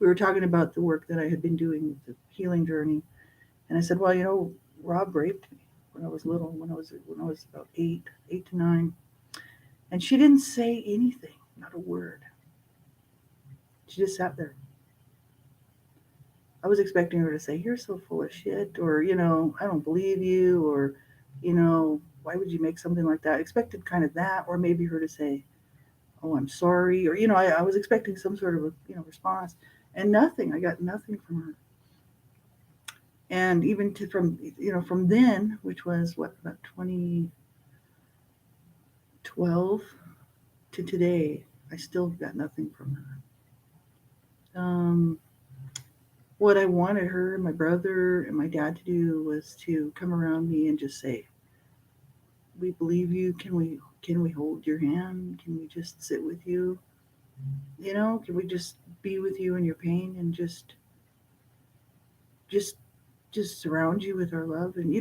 We were talking about the work that I had been doing with the healing journey, and I said, well, Rob raped me when I was little, when I was about 8 to 9, and she didn't say anything, not a word. She just sat there. I was expecting her to say, "You're so full of shit," or "I don't believe you," or "Why would you make something like that?" I expected kind of that, or maybe her to say, "Oh, I'm sorry," or I was expecting some sort of a response, and nothing. I got nothing from her. And even from then, which was what, about 2012 to today, I still got nothing from her. What I wanted her and my brother and my dad to do was to come around me and just say, "We believe you. Can we hold your hand? Can we just sit with you? Can we just be with you in your pain and just just surround you with our love?" And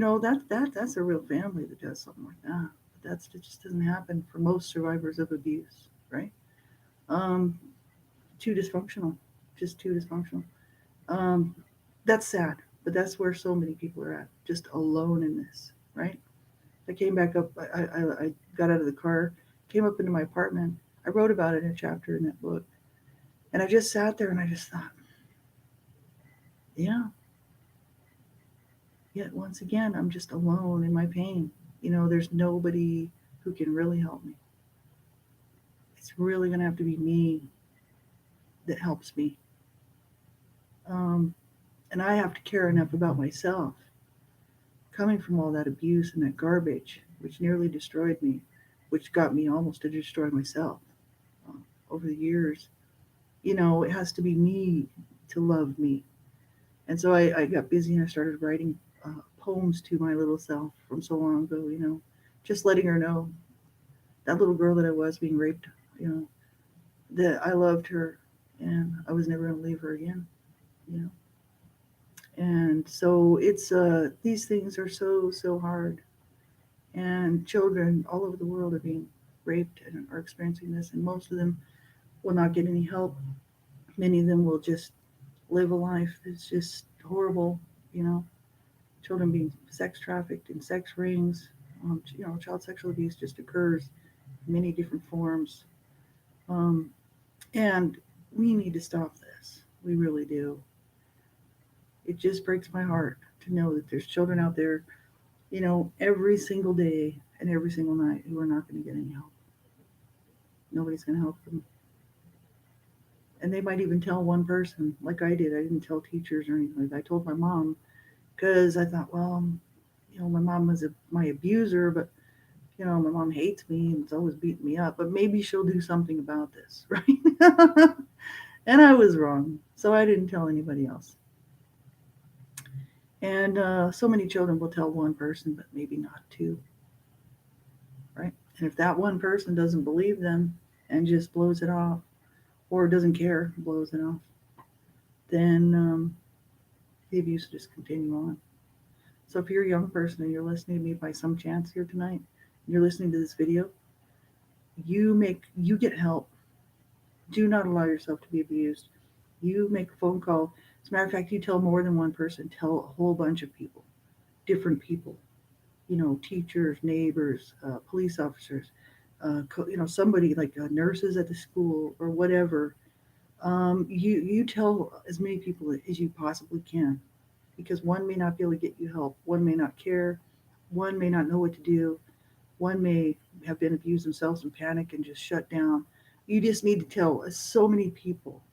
that's a real family that does something like that. But that just doesn't happen for most survivors of abuse, right? Um, Too dysfunctional, just too dysfunctional. Um, that's sad, but that's where so many people are at, just alone in this, right? I came back up. I got out of the car, came up into my apartment. I wrote about it in a chapter in that book, and I just sat there and I just thought, yeah. Yet once again, I'm just alone in my pain. There's nobody who can really help me. It's really going to have to be me that helps me. Um, and I have to care enough about myself, coming from all that abuse and that garbage, which nearly destroyed me, which got me almost to destroy myself over the years. It has to be me to love me. And so I got busy and I started writing poems to my little self from so long ago, just letting her know, that little girl that I was being raped, you know, that I loved her and I was never going to leave her again, you know. And so it's these things are so hard, and children all over the world are being raped and are experiencing this, and most of them will not get any help. Many of them will just live a life that's just horrible, you know. Children being sex trafficked in sex rings. Child sexual abuse just occurs in many different forms. Um, and we need to stop this. We really do. It just breaks my heart to know that there's children out there, every single day and every single night who are not going to get any help. Nobody's going to help them. And they might even tell one person, like I did. I didn't tell teachers or anything like that. I told my mom because I thought, well, my mom was my abuser, but my mom hates me and is always beating me up, but maybe she'll do something about this, right? And I was wrong. So I didn't tell anybody else. And so many children will tell one person, but maybe not two, right? And if that one person doesn't believe them and just blows it off, or doesn't care, blows it off, then the abuse will just continue on. So if you're a young person and you're listening to me by some chance here tonight, you're listening to this video, you get help. Do not allow yourself to be abused. You make a phone call. As a matter of fact, you tell more than one person. Tell a whole bunch of people, different people. teachers, neighbors, police officers, somebody like nurses at the school or whatever. You tell as many people as you possibly can, because one may not be able to get you help, one may not care, one may not know what to do, one may have been abused themselves and panic and just shut down. You just need to tell so many people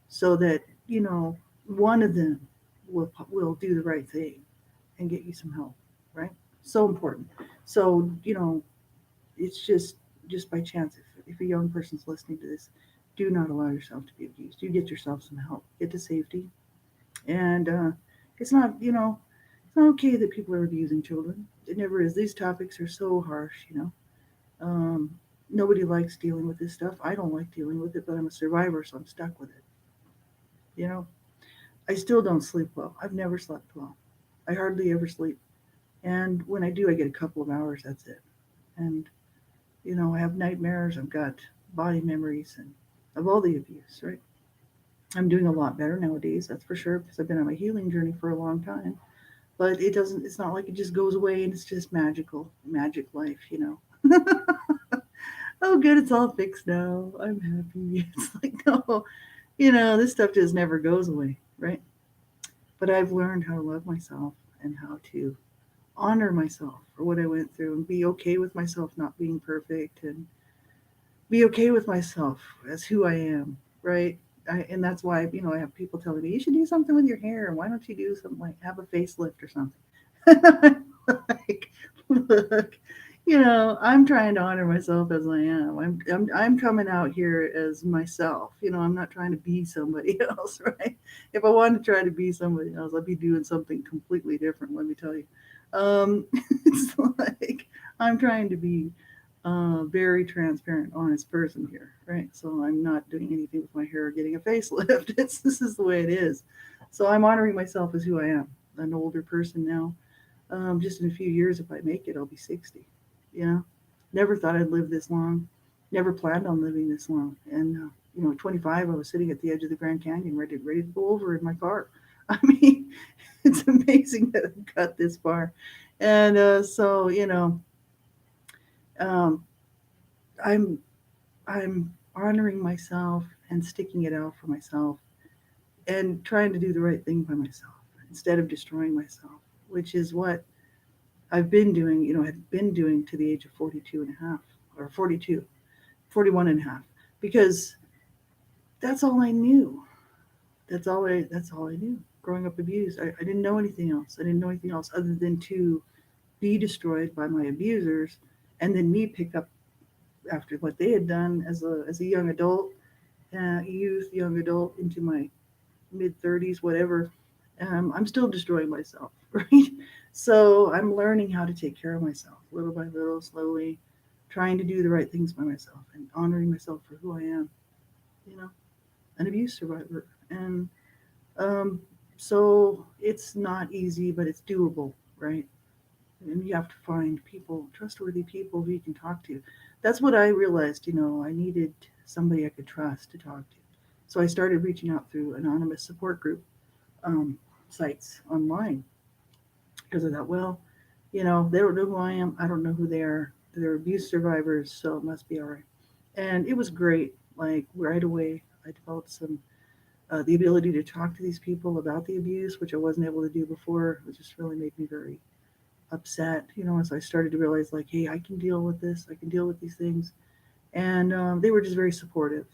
so that one of them will do the right thing and get you some help, right? So important. So it's just by chance, if a young person's listening to this, do not allow yourself to be abused. You get yourself some help, get to safety. And it's not it's not okay that people are abusing children. It never is. These topics are so harsh. um, Nobody likes dealing with this stuff. I don't like dealing with it, but I'm a survivor, so I'm stuck with it. I still don't sleep well. I've never slept well. I hardly ever sleep, and when I do, I get a couple of hours. That's it. And I have nightmares. I've got body memories and of all the abuse. Right. I'm doing a lot better nowadays. That's for sure, because I've been on my healing journey for a long time. But it doesn't. It's not like it just goes away and it's just magic life. Oh, good, it's all fixed now. I'm happy. It's like, no, this stuff just never goes away, right? But I've learned how to love myself and how to honor myself for what I went through and be okay with myself not being perfect and be okay with myself as who I am, right? And that's why, I have people telling me, you should do something with your hair. Why don't you do something like have a facelift or something? Like, look, I'm trying to honor myself as I am. I'm coming out here as myself. I'm not trying to be somebody else, right? If I wanted to try to be somebody else, I'd be doing something completely different. Let me tell you. It's like I'm trying to be a very transparent, honest person here, right? So I'm not doing anything with my hair or getting a facelift. This is the way it is. So I'm honoring myself as who I am. An older person now. Just in a few years, if I make it, I'll be 60. Yeah. Never thought I'd live this long. Never planned on living this long. And, at 25, I was sitting at the edge of the Grand Canyon, ready to go over in my car. I mean, it's amazing that I've got this far. And so, um, I'm I'm honoring myself and sticking it out for myself and trying to do the right thing by myself instead of destroying myself, which is what I've been doing, had been doing to the age of 42 and a half or 42, 41 and a half, because that's all I knew. That's all I knew. Growing up abused, I didn't know anything else. I didn't know anything else other than to be destroyed by my abusers, and then me pick up after what they had done as a young adult, young adult into my mid 30s, whatever. I'm still destroying myself, right? So I'm learning how to take care of myself little by little, slowly, trying to do the right things by myself and honoring myself for who I am, you know, an abuse survivor. And um, so it's not easy, but it's doable, right? And you have to find people, trustworthy people who you can talk to. That's what I realized, I needed somebody I could trust to talk to. So I started reaching out through anonymous support group um, sites online, because I thought, well, they don't know who I am. I don't know who they are. They're abuse survivors, so it must be all right. And it was great. Like right away, I developed the ability to talk to these people about the abuse, which I wasn't able to do before. It just really made me very upset, as I started to realize, like, hey, I can deal with this. I can deal with these things. And they were just very supportive.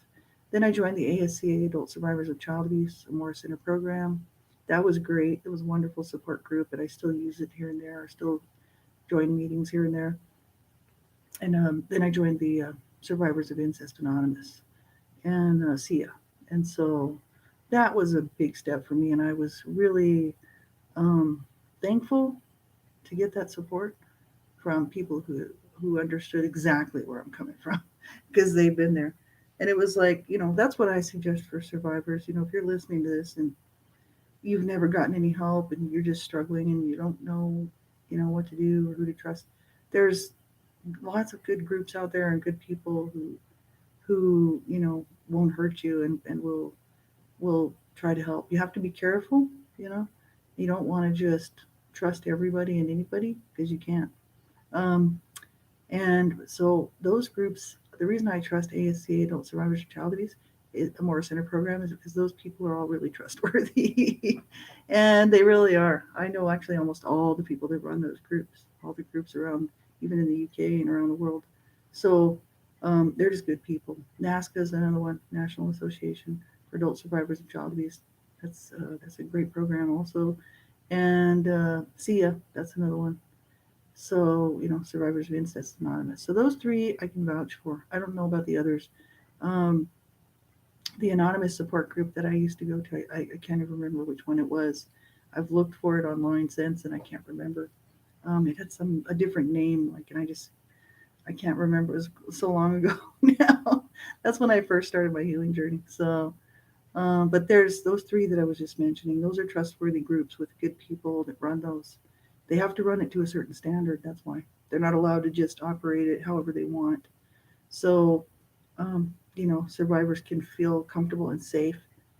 Then I joined the ASCA, Adult Survivors of Child Abuse, a Morris Center program. That was great. It was a wonderful support group, and I still use it here and there. I still join meetings here and there. And then I joined the Survivors of Incest Anonymous and SIA. And so that was a big step for me, and I was really um, thankful to get that support from people who understood exactly where I'm coming from because they've been there. And it was like, that's what I suggest for survivors. If you're listening to this and you've never gotten any help and you're just struggling and you don't know, what to do or who to trust, there's lots of good groups out there and good people who won't hurt you and will try to help. You have to be careful. You don't want to just trust everybody and anybody because you can't. Um, and so those groups, the reason I trust ASC, Adult Survivors of Child Abuse, a Moore Center program, is because those people are all really trustworthy. And they really are. I know actually almost all the people that run those groups, all the groups around, even in the UK and around the world. So they're just good people. NASCA is another one, National Association for Adult Survivors of Child Abuse. That's a great program also. And SIA, that's another one. So, Survivors of Incest Anonymous. So those three I can vouch for. I don't know about the others. Um, the anonymous support group that I used to go to, I can't even remember which one it was. I've looked for it online since and I can't remember. It had a different name, like, and I can't remember. It was so long ago now. That's when I first started my healing journey. So, but there's those three that I was just mentioning. Those are trustworthy groups with good people that run those. They have to run it to a certain standard. That's why they're not allowed to just operate it however they want. So, survivors can feel comfortable and safe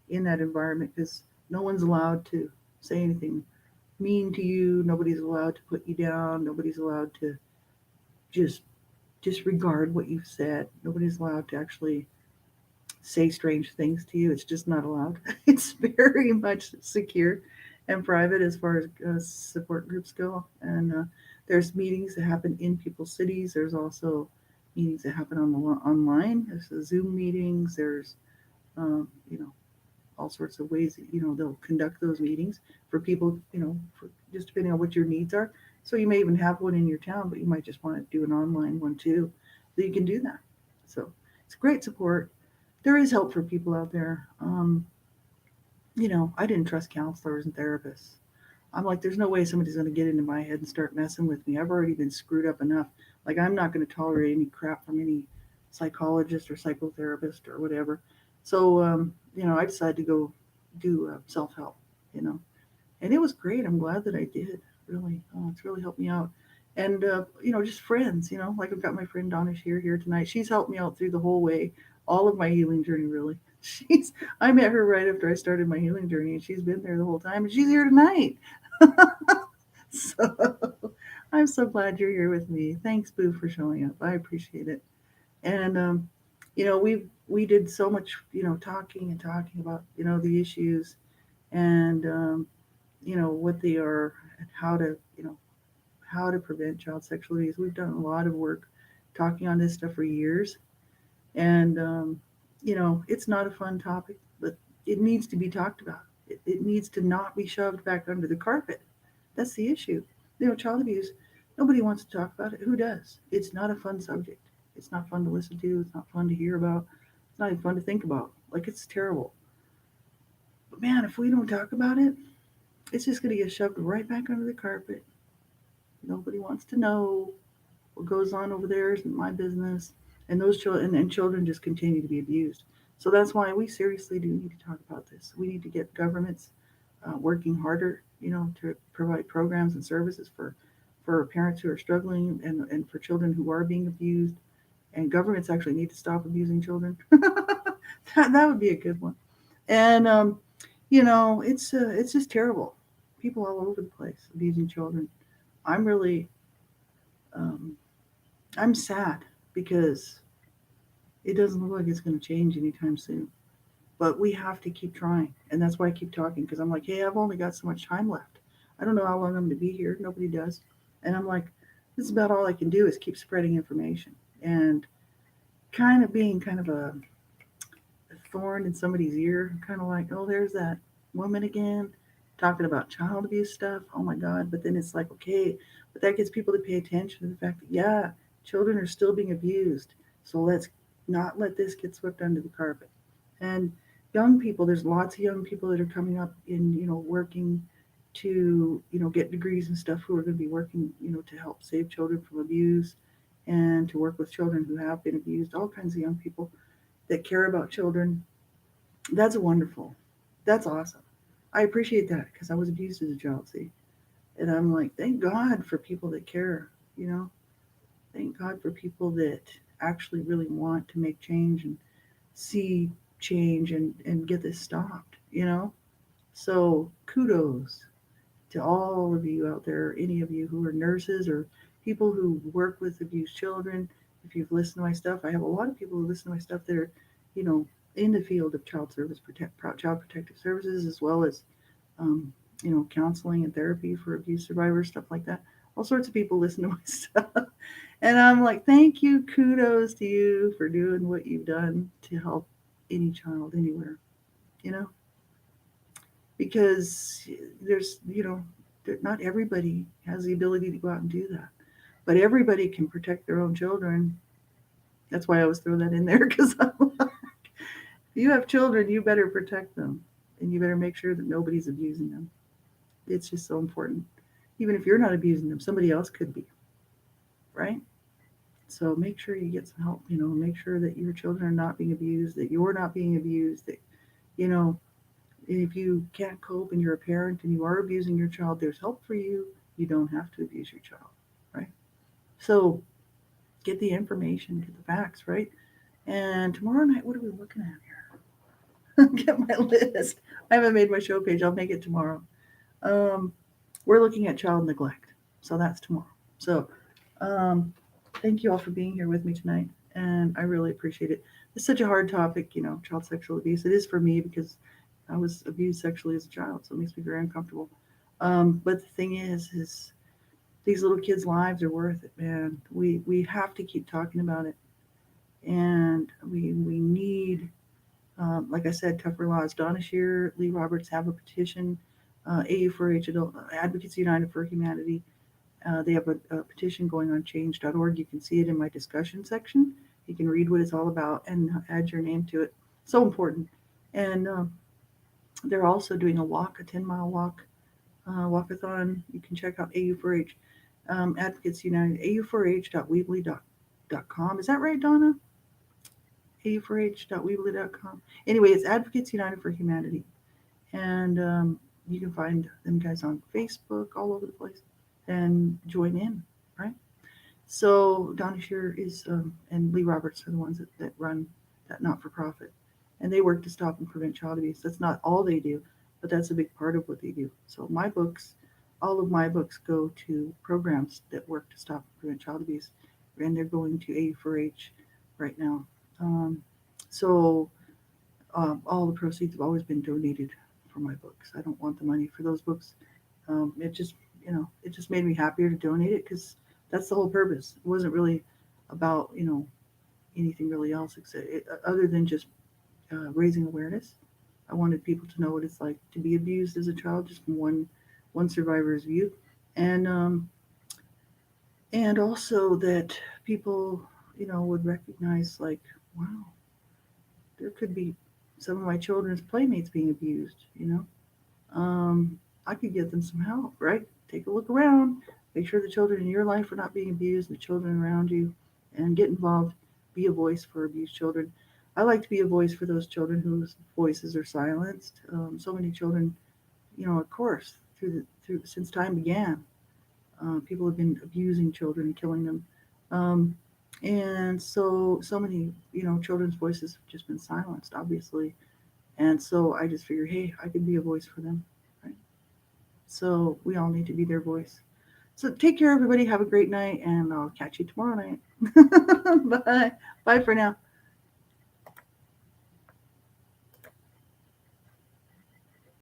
in that environment because no one's allowed to say anything mean to you. Nobody's allowed to put you down. Nobody's allowed to just disregard what you've said. Nobody's allowed to actually say strange things to you. It's just not allowed. It's very much secure and private as far as support groups go. And there's meetings that happen in people's cities. There's also meetings that happen online. There's the Zoom meetings. There's you know all sorts of ways that they'll conduct those meetings for people. For just depending on what your needs are. So you may even have one in your town, but you might just want to do an online one too. So you can do that. So it's great support. There is help for people out there. I didn't trust counselors and therapists. I'm like, there's no way somebody's going to get into my head and start messing with me. I've already been screwed up enough. Like, I'm not going to tolerate any crap from any psychologist or psychotherapist or whatever. So, I decided to go do self help, you know, and it was great. I'm glad that I did. Really, it's really helped me out. And just friends. Like I've got my friend Donna Shear here tonight. She's helped me out through the whole way, all of my healing journey. Really, I met her right after I started my healing journey, and she's been there the whole time, and she's here tonight. So I'm so glad you're here with me. Thanks, Boo, for showing up. I appreciate it. And we did so much, talking and talking about the issues and what they are and how to prevent child sexual abuse. We've done a lot of work talking on this stuff for years, and it's not a fun topic, but it needs to be talked about. It needs to not be shoved back under the carpet. That's the issue. Child abuse. Nobody wants to talk about it. Who does? It's not a fun subject. It's not fun to listen to. It's not fun to hear about. It's not even fun to think about. Like, it's terrible. But man, if we don't talk about it, it's just going to get shoved right back under the carpet. Nobody wants to know what goes on over there. Isn't my business. And those children and children just continue to be abused. So that's why we seriously do need to talk about this. We need to get governments working harder, to provide programs and services for parents who are struggling and for children who are being abused. And governments actually need to stop abusing children. That would be a good one. And it's just terrible. People all over the place abusing children. I'm really um, I'm sad because it doesn't look like it's going to change anytime soon. But we have to keep trying, and that's why I keep talking because I'm like, hey, I've only got so much time left. I don't know how long I'm going to be here. Nobody does, and I'm like, this is about all I can do is keep spreading information and kind of being kind of a thorn in somebody's ear, kind of like, oh, there's that woman again talking about child abuse stuff. Oh my God. But then it's like, okay, but that gets people to pay attention to the fact that, yeah, children are still being abused. So let's not let this get swept under the carpet. And young people, there's lots of young people that are coming up in, working to, get degrees and stuff who are going to be working, to help save children from abuse and to work with children who have been abused, all kinds of young people that care about children. That's wonderful. That's awesome. I appreciate that because I was abused as a child, see? And I'm like, thank God for people that care, you know? Thank God for people that actually really want to make change and see change and get this stopped, you know? So kudos to all of you out there, any of you who are nurses or people who work with abused children. If you've listened to my stuff, I have a lot of people who listen to my stuff that are, you know, in the field of child protective services, as well as, um, counseling and therapy for abuse survivors, stuff like that. All sorts of people listen to my stuff. And I'm like, thank you, kudos to you for doing what you've done to help any child anywhere, you know, because there's, not everybody has the ability to go out and do that, but everybody can protect their own children. That's why I always throw that in there because if you have children, you better protect them and you better make sure that nobody's abusing them. It's just so important. Even if you're not abusing them, somebody else could be, right? So make sure you get some help, make sure that your children are not being abused, that you're not being abused, that, you know, if you can't cope and you're a parent and you are abusing your child, there's help for you. You don't have to abuse your child, right? So get the information, get the facts, right? And tomorrow night, what are we looking at here? Get my list. I haven't made my show page. I'll make it tomorrow. Um, we're looking at child neglect. So that's tomorrow. So um, thank you all for being here with me tonight. And I really appreciate it. It's such a hard topic, child sexual abuse. It is for me because I was abused sexually as a child. So it makes me very uncomfortable. But the thing is these little kids' lives are worth it, man. We have to keep talking about it. And we need, like I said, tougher laws. Donna Shear, Lee Roberts have a petition. AU4H, Advocates United for Humanity. They have a petition going on change.org. You can see it in my discussion section. You can read what it's all about and add your name to it. So important. And they're also doing a walk, a 10-mile walk, walkathon. You can check out AU4H, Advocates United, au4h.weebly.com. Is that right, Donna? au4h.weebly.com. Anyway, it's Advocates United for Humanity. And you can find them guys on Facebook, all over the place, and join in, right? So Donna Shear is, and Lee Roberts are the ones that run that not-for-profit. And they work to stop and prevent child abuse. That's not all they do, but that's a big part of what they do. So my books, all of my books go to programs that work to stop and prevent child abuse. And they're going to AU4H right now. So all the proceeds have always been donated for my books. I don't want the money for those books. It just made me happier to donate it because that's the whole purpose. It wasn't really about, anything really else other than just raising awareness. I wanted people to know what it's like to be abused as a child, just from one survivor's view, and also that people, would recognize, like, wow, there could be some of my children's playmates being abused. Um, I could get them some help, right? Take a look around, make sure the children in your life are not being abused, the children around you, and get involved. Be a voice for abused children. I like to be a voice for those children whose voices are silenced. So many children, of course, through since time began, people have been abusing children and killing them, um, and so many, children's voices have just been silenced, obviously. And so I just figured, hey, I could be a voice for them, right? So we all need to be their voice. So take care, everybody. Have a great night, and I'll catch you tomorrow night. Bye. Bye for now.